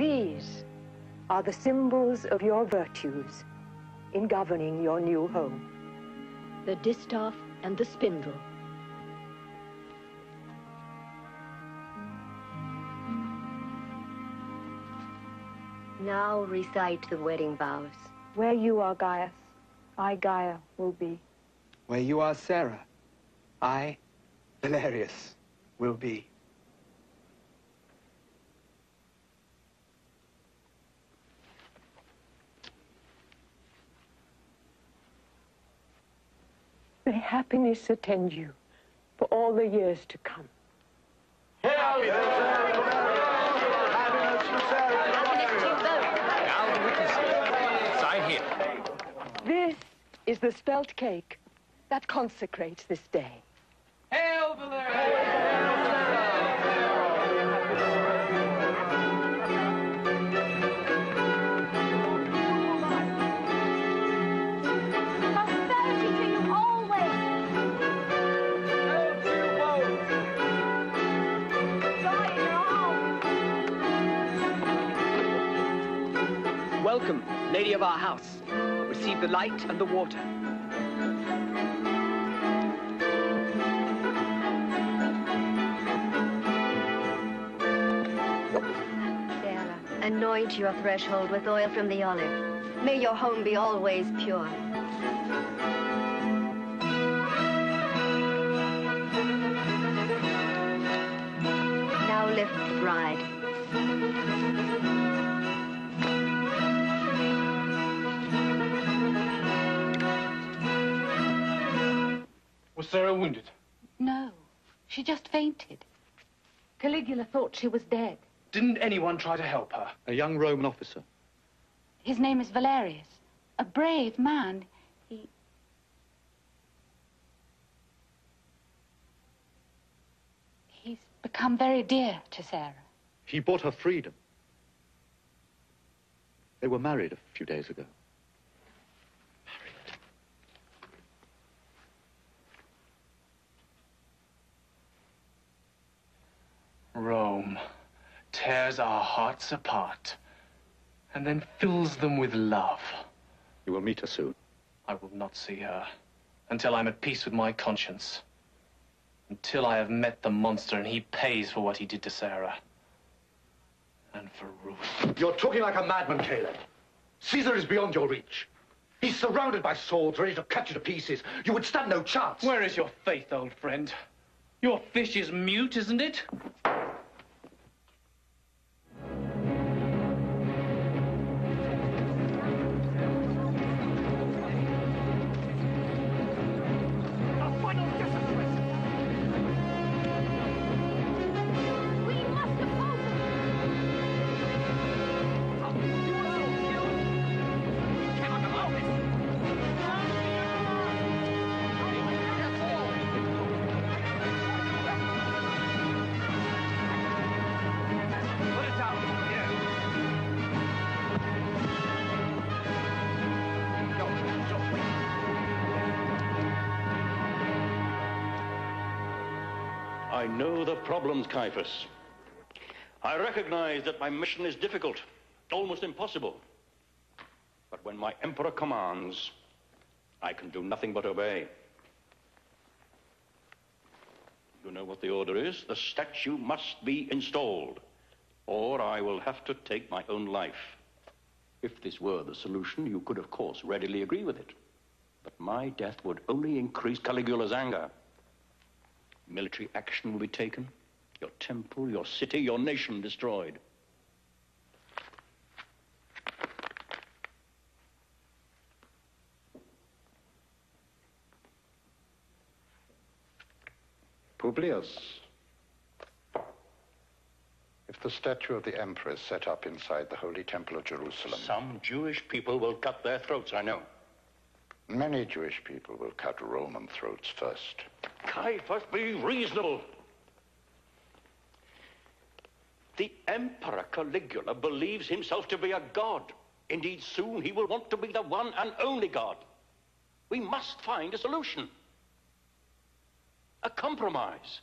These are the symbols of your virtues in governing your new home. The distaff and the spindle. Now recite the wedding vows. Where you are, Gaius, I, Gaia, will be. Where you are, Sarah, I, Valerius, will be. May happiness attend you for all the years to come. Happiness to Sarah. Happiness to you both. Now the witnesses. Sign here. This is the spelt cake that consecrates this day. Hail Valerius! Prosperity to you always. Joy in your home. Welcome, lady of our house. Receive the light and the water. Sarah, anoint your threshold with oil from the olive. May your home be always pure. Now lift the bride. Was Sarah wounded? No, she just fainted. Caligula thought she was dead. Didn't anyone try to help her? A young Roman officer. His name is Valerius, a brave man. He's become very dear to Sarah. He bought her freedom. They were married a few days ago. Rome tears our hearts apart and then fills them with love. You will meet her soon. I will not see her until I'm at peace with my conscience. Until I have met the monster and he pays for what he did to Sarah. And for Ruth. You're talking like a madman, Caleb. Caesar is beyond your reach. He's surrounded by swords, ready to cut you to pieces. You would stand no chance. Where is your faith, old friend? Your fish is mute, isn't it? I know the problems, Caiaphas. I recognize that my mission is difficult, almost impossible. But when my emperor commands, I can do nothing but obey. You know what the order is? The statue must be installed, or I will have to take my own life. If this were the solution, you could, of course, readily agree with it. But my death would only increase Caligula's anger. Military action will be taken, your temple, your city, your nation destroyed. Publius, if the statue of the emperor is set up inside the Holy Temple of Jerusalem... Some Jewish people will cut their throats, I know. Many Jewish people will cut Roman throats first. Caiaphas, be reasonable. The Emperor Caligula believes himself to be a god. Indeed, soon he will want to be the one and only god. We must find a solution. A compromise.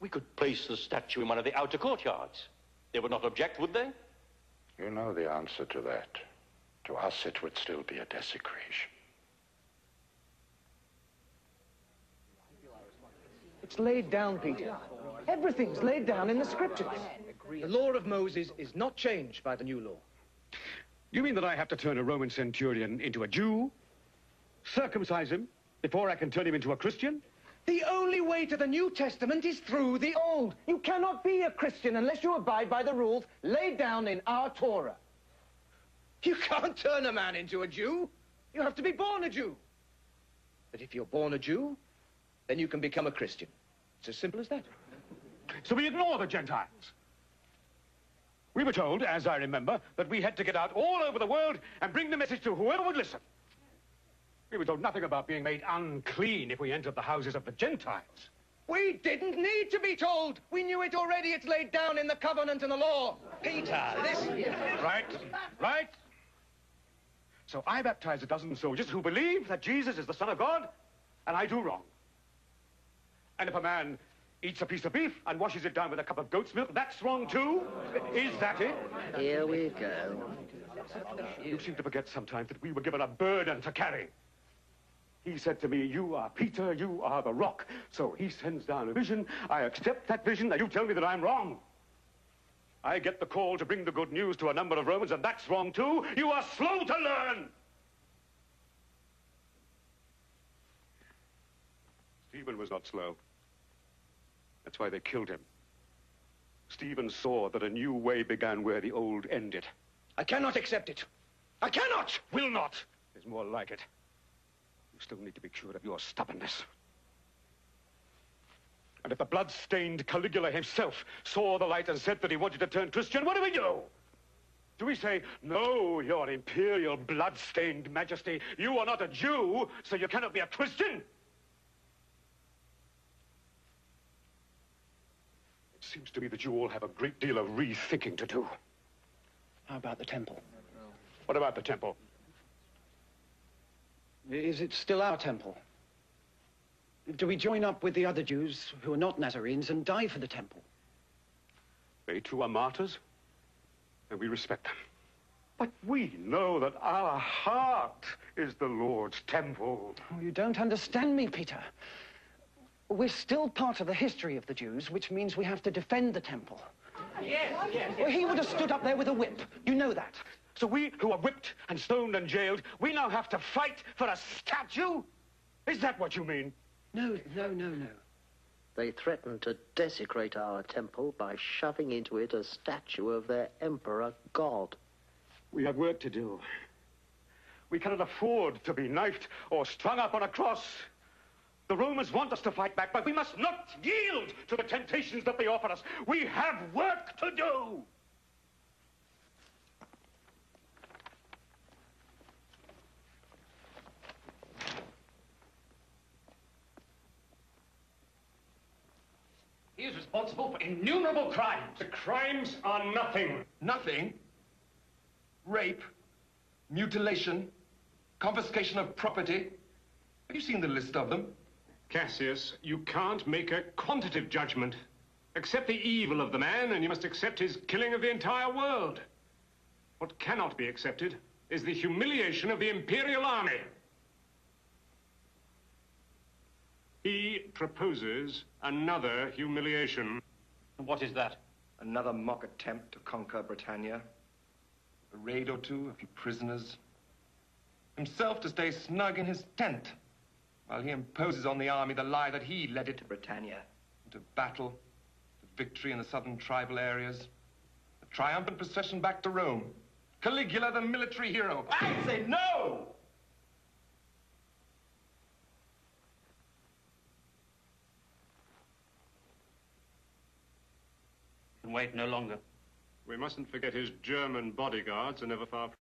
We could place the statue in one of the outer courtyards. They would not object, would they? You know the answer to that. To us, it would still be a desecration. It's laid down, Peter. Everything's laid down in the scriptures. The law of Moses is not changed by the new law. You mean that I have to turn a Roman centurion into a Jew? Circumcise him before I can turn him into a Christian? The only way to the New Testament is through the Old. You cannot be a Christian unless you abide by the rules laid down in our Torah. You can't turn a man into a Jew. You have to be born a Jew. But if you're born a Jew, then you can become a Christian. It's as simple as that. So we ignore the Gentiles. We were told, as I remember, that we had to get out all over the world and bring the message to whoever would listen. We were told nothing about being made unclean if we entered the houses of the Gentiles. We didn't need to be told. We knew it already. It's laid down in the covenant and the law. Peter, listen. Right. So I baptize a dozen soldiers who believe that Jesus is the Son of God, and I do wrong. And if a man eats a piece of beef and washes it down with a cup of goat's milk, that's wrong too? Is that it? Here we go. You seem to forget sometimes that we were given a burden to carry. He said to me, you are Peter, you are the rock. So he sends down a vision. I accept that vision, and you tell me that I'm wrong. I get the call to bring the good news to a number of Romans, and that's wrong too. You are slow to learn. Stephen was not slow. That's why they killed him. Stephen saw that a new way began where the old ended. I cannot accept it. I cannot! Will not. There's more like it. You still need to be cured of your stubbornness. And if the blood-stained Caligula himself saw the light and said that he wanted to turn Christian, what do we do? Do we say, no, your imperial blood-stained majesty, you are not a Jew, so you cannot be a Christian? It seems to me that you all have a great deal of rethinking to do. How about the temple? What about the temple? Is it still our temple? Do we join up with the other Jews who are not Nazarenes and die for the temple? They too are martyrs, and we respect them. But we know that our heart is the Lord's temple. Oh, you don't understand me, Peter. We're still part of the history of the Jews, which means we have to defend the temple. Yes. Well, he would have stood up there with a whip. You know that. So we, who are whipped and stoned and jailed, we now have to fight for a statue? Is that what you mean? No. They threatened to desecrate our temple by shoving into it a statue of their emperor god. We have work to do. We cannot afford to be knifed or strung up on a cross. The Romans want us to fight back, but we must not yield to the temptations that they offer us. We have work to do. He is responsible for innumerable crimes. The crimes are nothing. Nothing? Rape, mutilation, confiscation of property. Have you seen the list of them? Cassius, you can't make a quantitative judgment. Accept the evil of the man, and you must accept his killing of the entire world. What cannot be accepted is the humiliation of the imperial army. He proposes another humiliation. What is that? Another mock attempt to conquer Britannia? A raid or two, a few prisoners. Himself to stay snug in his tent, while he imposes on the army the lie that he led it to Britannia, into battle, to victory in the southern tribal areas, a triumphant procession back to Rome. Caligula, the military hero. I say no! Wait no longer. We mustn't forget his German bodyguards are never far from